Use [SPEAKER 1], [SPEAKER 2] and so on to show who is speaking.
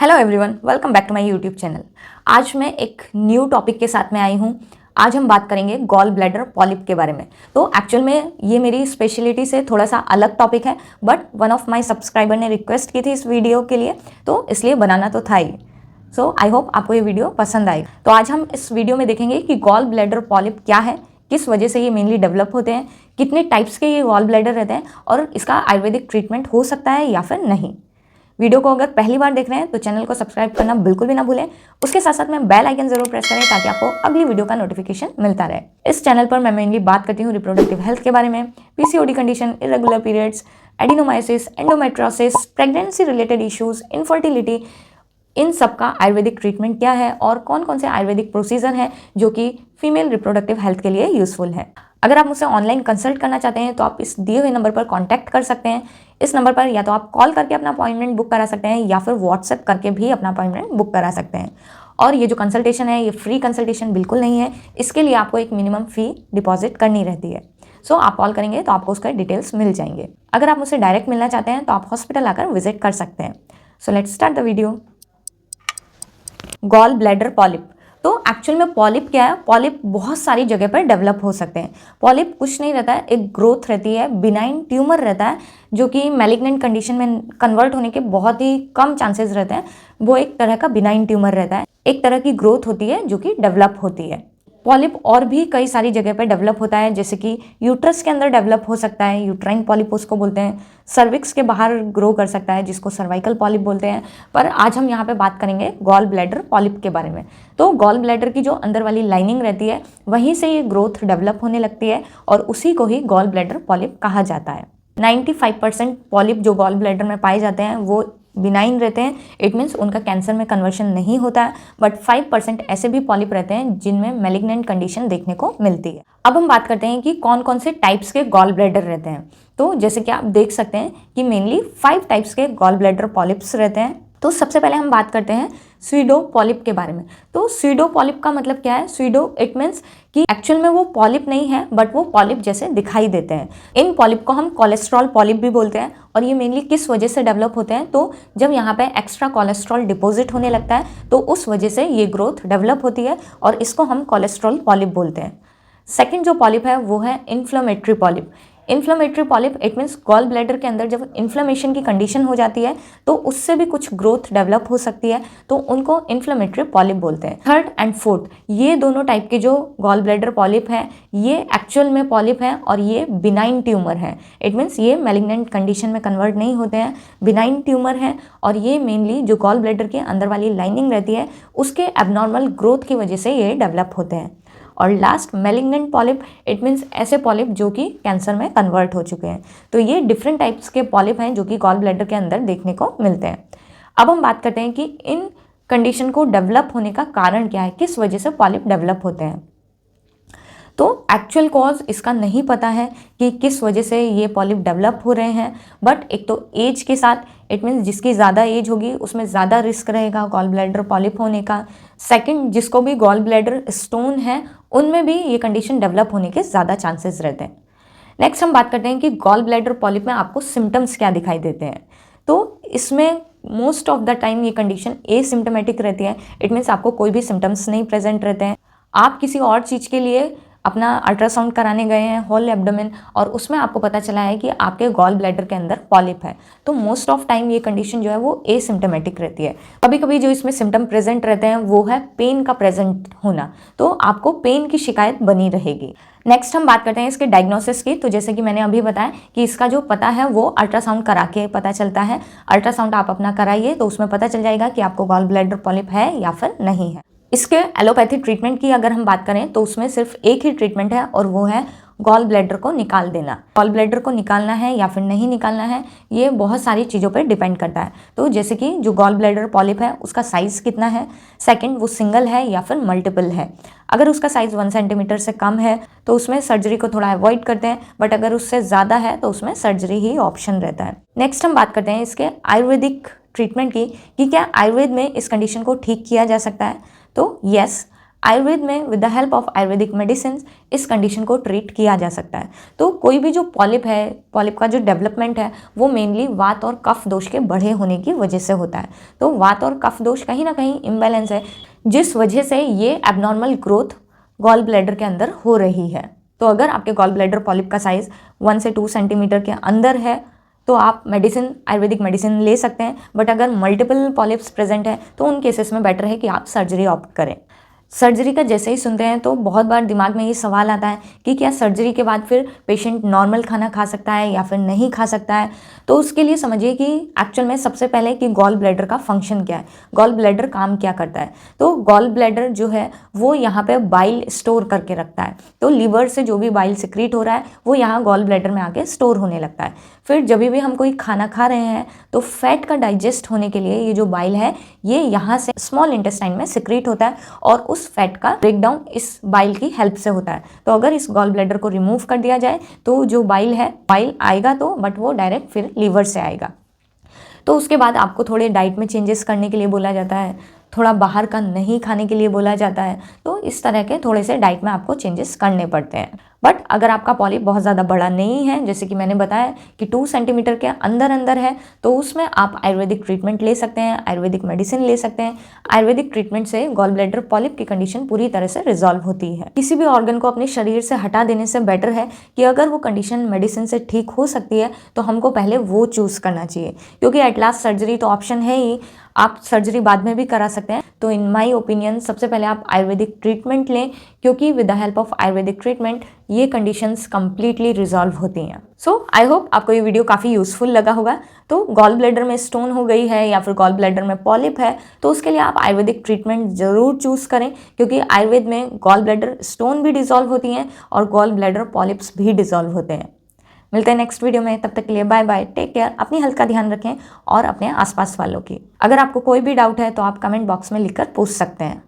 [SPEAKER 1] Hello everyone, welcome back to my YouTube channel. आज मैं एक न्यू टॉपिक के साथ में आई हूँ। आज हम बात करेंगे गॉल ब्लैडर पॉलिप के बारे में। तो एक्चुअल में ये मेरी स्पेशलिटी से थोड़ा सा अलग टॉपिक है, but one of my subscriber ने रिक्वेस्ट की थी इस वीडियो के लिए, तो इसलिए बनाना तो था ही। सो आई होप आपको ये वीडियो पसंद आएगा। तो आज हम इस वीडियो में देखेंगे कि गॉल ब्लैडर पॉलिप क्या है, किस वजह से ये मेनली डेवलप होते हैं, कितने टाइप्स के ये गॉल ब्लैडर रहते हैं और इसका आयुर्वेदिक ट्रीटमेंट हो सकता है या फिर नहीं। वीडियो को अगर पहली बार देख रहे हैं तो चैनल को सब्सक्राइब करना बिल्कुल भी ना भूलें। उसके साथ साथ में बेल आइकन जरूर प्रेस करें ताकि आपको अगली वीडियो का नोटिफिकेशन मिलता रहे। इस चैनल पर मैं मेनली बात करती हूँ रिप्रोडक्टिव हेल्थ के बारे में, PCOD condition, irregular periods, adenomyosis, endometriosis, pregnancy related issues, infertility, इन सब का आयुर्वेदिक ट्रीटमेंट क्या है और कौन कौन से आयुर्वेदिक प्रोसीजर हैं जो कि फीमेल रिप्रोडक्टिव हेल्थ के लिए यूजफुल है। अगर आप मुझसे ऑनलाइन कंसल्ट करना चाहते हैं तो आप इस दिए हुए नंबर पर कांटेक्ट कर सकते हैं। इस नंबर पर या तो आप कॉल करके अपना अपॉइंटमेंट बुक करा सकते हैं या फिर व्हाट्सएप करके भी अपना अपॉइंटमेंट बुक करा सकते हैं। और ये जो कंसल्टेशन है ये फ्री कंसल्टेशन बिल्कुल नहीं है, इसके लिए आपको एक मिनिमम फ़ी डिपॉजिट करनी रहती है। सो आप कॉल करेंगे तो आपको उसका डिटेल्स मिल जाएंगे। अगर आप मुझसे डायरेक्ट मिलना चाहते हैं तो आप हॉस्पिटल आकर विजिट कर सकते हैं। So let's start the video. Gall bladder polyp. तो एक्चुअल में पॉलिप क्या है? पॉलिप बहुत सारी जगह पर डेवलप हो सकते हैं। पॉलिप कुछ नहीं रहता है, एक ग्रोथ रहती है, बिनाइन ट्यूमर रहता है जो कि मैलिग्नेंट कंडीशन में कन्वर्ट होने के बहुत ही कम चांसेस रहते हैं। वो एक तरह का बिनाइन ट्यूमर रहता है, एक तरह की ग्रोथ होती है जो कि डेवलप होती है। पॉलिप और भी कई सारी जगह पर डेवलप होता है, जैसे कि यूट्रस के अंदर डेवलप हो सकता है, यूट्राइन पॉलिप उसको बोलते हैं। सर्विक्स के बाहर ग्रो कर सकता है जिसको सर्वाइकल पॉलिप बोलते हैं। पर आज हम यहाँ पे बात करेंगे गॉल ब्लैडर पॉलिप के बारे में। तो गॉल ब्लैडर की जो अंदर वाली लाइनिंग रहती है वहीं से ये ग्रोथ डेवलप होने लगती है और उसी को ही गॉल ब्लैडर पॉलिप कहा जाता है। 95% पॉलिप जो गॉल ब्लैडर में पाए जाते हैं वो बिनाइन रहते हैं, इट मीन्स उनका कैंसर में कन्वर्शन नहीं होता है। बट 5% ऐसे भी पॉलिप रहते हैं जिनमें मैलिग्नेंट कंडीशन देखने को मिलती है। अब हम बात करते हैं कि कौन कौन से टाइप्स के गॉल ब्लैडर रहते हैं। तो जैसे कि आप देख सकते हैं कि मेनली 5 टाइप्स के गॉल ब्लैडर पॉलिप्स रहते हैं। तो सबसे पहले हम बात करते हैं स्यूडो पॉलिप के बारे में। तो स्यूडो पॉलिप का मतलब क्या है? स्यूडो इट मीन्स कि एक्चुअल में वो पॉलिप नहीं है बट वो पॉलिप जैसे दिखाई देते हैं। इन पॉलिप को हम कोलेस्ट्रॉल पॉलिप भी बोलते हैं। और ये मेनली किस वजह से डेवलप होते हैं? तो जब यहाँ पे एक्स्ट्रा कोलेस्ट्रॉल डिपॉजिट होने लगता है तो उस वजह से ये ग्रोथ डेवलप होती है और इसको हम कोलेस्ट्रॉल पॉलिप बोलते हैं। सेकेंड जो पॉलिप है वो है inflammatory polyp. Inflammatory polyp it means gall bladder के अंदर जब इन्फ्लेमेशन की कंडीशन हो जाती है तो उससे भी कुछ ग्रोथ डेवलप हो सकती है, तो उनको इन्फ्लेमेटरी पॉलिप बोलते हैं। थर्ड एंड फोर्थ ये दोनों टाइप के जो गॉल ब्लैडर पॉलिप हैं ये एक्चुअल में पॉलिप हैं और ये बिनाइन ट्यूमर है। इट मीन्स ये मैलिग्नेंट कंडीशन में कन्वर्ट नहीं होते हैं, बिनाइन ट्यूमर हैं और ये मेनली जो गॉल ब्लैडर के अंदर वाली लाइनिंग रहती है उसके एबनॉर्मल ग्रोथ की वजह से ये डेवलप होते हैं। और last malignant polyp it means ऐसे पॉलिप जो कि कैंसर में कन्वर्ट हो चुके हैं। तो ये डिफरेंट टाइप्स के पॉलिप हैं जो कि गॉल ब्लैडर के अंदर देखने को मिलते हैं। अब हम बात करते हैं कि इन कंडीशन को डेवलप होने का कारण क्या है, किस वजह से पॉलिप डेवलप होते हैं। तो एक्चुअल कॉज इसका नहीं पता है कि किस वजह से ये पॉलिप डेवलप हो रहे हैं, बट एक तो एज के साथ इट मीन्स जिसकी ज़्यादा एज होगी उसमें ज़्यादा रिस्क रहेगा गॉल ब्लैडर पॉलिप होने का। सेकंड, जिसको भी गॉल ब्लैडर स्टोन है उनमें भी ये कंडीशन डेवलप होने के ज़्यादा चांसेस रहते हैं। नेक्स्ट हम बात करते हैं कि गॉल ब्लैडर पॉलिप में आपको सिम्टम्स क्या दिखाई देते हैं। तो इसमें मोस्ट ऑफ द टाइम ये कंडीशन एसिम्टोमेटिक रहती है। इट मीन्स आपको कोई भी सिम्टम्स नहीं प्रेजेंट रहते हैं। आप किसी और चीज़ के लिए अपना अल्ट्रासाउंड कराने गए हैं होल एब्डोमेन और उसमें आपको पता चला है कि आपके गॉल ब्लैडर के अंदर पॉलिप है, तो मोस्ट ऑफ टाइम ये कंडीशन जो है वो एसिम्टोमेटिक रहती है। कभी कभी जो इसमें सिम्टम प्रेजेंट रहते हैं वो है पेन का प्रेजेंट होना, तो आपको पेन की शिकायत बनी रहेगी। नेक्स्ट हम बात करते हैं इसके डायग्नोसिस की। तो जैसे कि मैंने अभी बताया कि इसका जो पता है वो अल्ट्रासाउंड करा के पता चलता है। अल्ट्रासाउंड आप अपना कराइए तो उसमें पता चल जाएगा कि आपको गॉल ब्लैडर पॉलिप है या फिर नहीं है। इसके एलोपैथी ट्रीटमेंट की अगर हम बात करें तो उसमें सिर्फ एक ही ट्रीटमेंट है और वो है गॉल ब्लैडर को निकाल देना। गॉल ब्लैडर को निकालना है या फिर नहीं निकालना है ये बहुत सारी चीज़ों पर डिपेंड करता है। तो जैसे कि जो गॉल ब्लैडर पॉलिप है उसका साइज़ कितना है, सेकंड वो सिंगल है या फिर मल्टीपल है। अगर उसका साइज़ 1 सेंटीमीटर से कम है तो उसमें सर्जरी को थोड़ा अवॉइड करते हैं, बट अगर उससे ज़्यादा है तो उसमें सर्जरी ही ऑप्शन रहता है। नेक्स्ट हम बात करते हैं इसके आयुर्वेदिक ट्रीटमेंट की कि क्या आयुर्वेद में इस कंडीशन को ठीक किया जा सकता है। तो यस, आयुर्वेद में with the help of Ayurvedic medicine इस कंडीशन को ट्रीट किया जा सकता है। तो कोई भी जो पॉलिप है, पॉलिप का जो डेवलपमेंट है वो मेनली वात और कफ दोष के बढ़े होने की वजह से होता है। तो वात और कफ दोष कहीं ना कहीं इम्बैलेंस है, जिस वजह से ये एबनॉर्मल ग्रोथ गॉल ब्लैडर के अंदर हो रही है। तो अगर आपके गॉल ब्लैडर पॉलिप का साइज 1 से 2 सेंटीमीटर के अंदर है तो आप मेडिसिन, आयुर्वेदिक मेडिसिन ले सकते हैं। बट अगर मल्टीपल पॉलिप्स प्रेजेंट है तो उन केसेस में बेटर है कि आप सर्जरी ऑप्ट करें। सर्जरी का जैसे ही सुनते हैं तो बहुत बार दिमाग में ये सवाल आता है कि क्या सर्जरी के बाद फिर पेशेंट नॉर्मल खाना खा सकता है या फिर नहीं खा सकता है। तो उसके लिए समझिए कि एक्चुअल में सबसे पहले कि गॉल ब्लैडर का फंक्शन क्या है, गॉल ब्लैडर काम क्या करता है। तो गॉल ब्लैडर जो है वो यहाँ पे बाइल स्टोर करके रखता है। तो लीवर से जो भी बाइल सिक्रीट हो रहा है वो यहाँ गॉल ब्लैडर में आके स्टोर होने लगता है। फिर जब भी हम कोई खाना खा रहे हैं तो फैट का डाइजेस्ट होने के लिए ये जो बाइल है ये यहाँ से स्मॉल इंटेस्टाइन में सिक्रीट होता है और उस फैट का ब्रेकडाउन इस बाइल की हेल्प से होता है। तो अगर इस गॉल ब्लैडर को रिमूव कर दिया जाए तो जो बाइल है, बाइल आएगा तो बट वो डायरेक्ट फिर लीवर से आएगा। तो उसके बाद आपको थोड़े डाइट में चेंजेस करने के लिए बोला जाता है, थोड़ा बाहर का नहीं खाने के लिए बोला जाता है। तो इस तरह के थोड़े से डाइट में आपको चेंजेस करने पड़ते हैं। बट अगर आपका पॉलिप बहुत ज़्यादा बड़ा नहीं है, जैसे कि मैंने बताया कि 2 सेंटीमीटर के अंदर है, तो उसमें आप आयुर्वेदिक ट्रीटमेंट ले सकते हैं, आयुर्वेदिक मेडिसिन ले सकते हैं। आयुर्वेदिक ट्रीटमेंट से गॉल ब्लैडर पॉलिप की कंडीशन पूरी तरह से रिजॉल्व होती है। किसी भी ऑर्गन को अपने शरीर से हटा देने से बेटर है कि अगर वो कंडीशन मेडिसिन से ठीक हो सकती है तो हमको पहले वो चूज़ करना चाहिए, क्योंकि एट लास्ट सर्जरी तो ऑप्शन है ही, आप सर्जरी बाद में भी करा सकते हैं। तो इन माय ओपिनियन सबसे पहले आप आयुर्वेदिक ट्रीटमेंट लें, क्योंकि with the help of Ayurvedic treatment ये कंडीशंस कंप्लीटली रिजॉल्व होती हैं। सो आई होप आपको ये वीडियो काफ़ी यूजफुल लगा होगा। तो गॉल ब्लैडर में स्टोन हो गई है या फिर गॉल ब्लैडर में पॉलिप है तो उसके लिए आप आयुर्वेदिक ट्रीटमेंट ज़रूर चूज़ करें, क्योंकि आयुर्वेद में गॉल ब्लैडर स्टोन भी डिजॉल्व होती हैं और गॉल ब्लैडर पॉलिप्स भी डिजॉल्व होते हैं। मिलते हैं नेक्स्ट वीडियो में, तब तक के लिए बाय बाय, टेक केयर, अपनी हेल्थ का ध्यान रखें और अपने आसपास वालों की। अगर आपको कोई भी डाउट है तो आप कमेंट बॉक्स में लिखकर पूछ सकते हैं।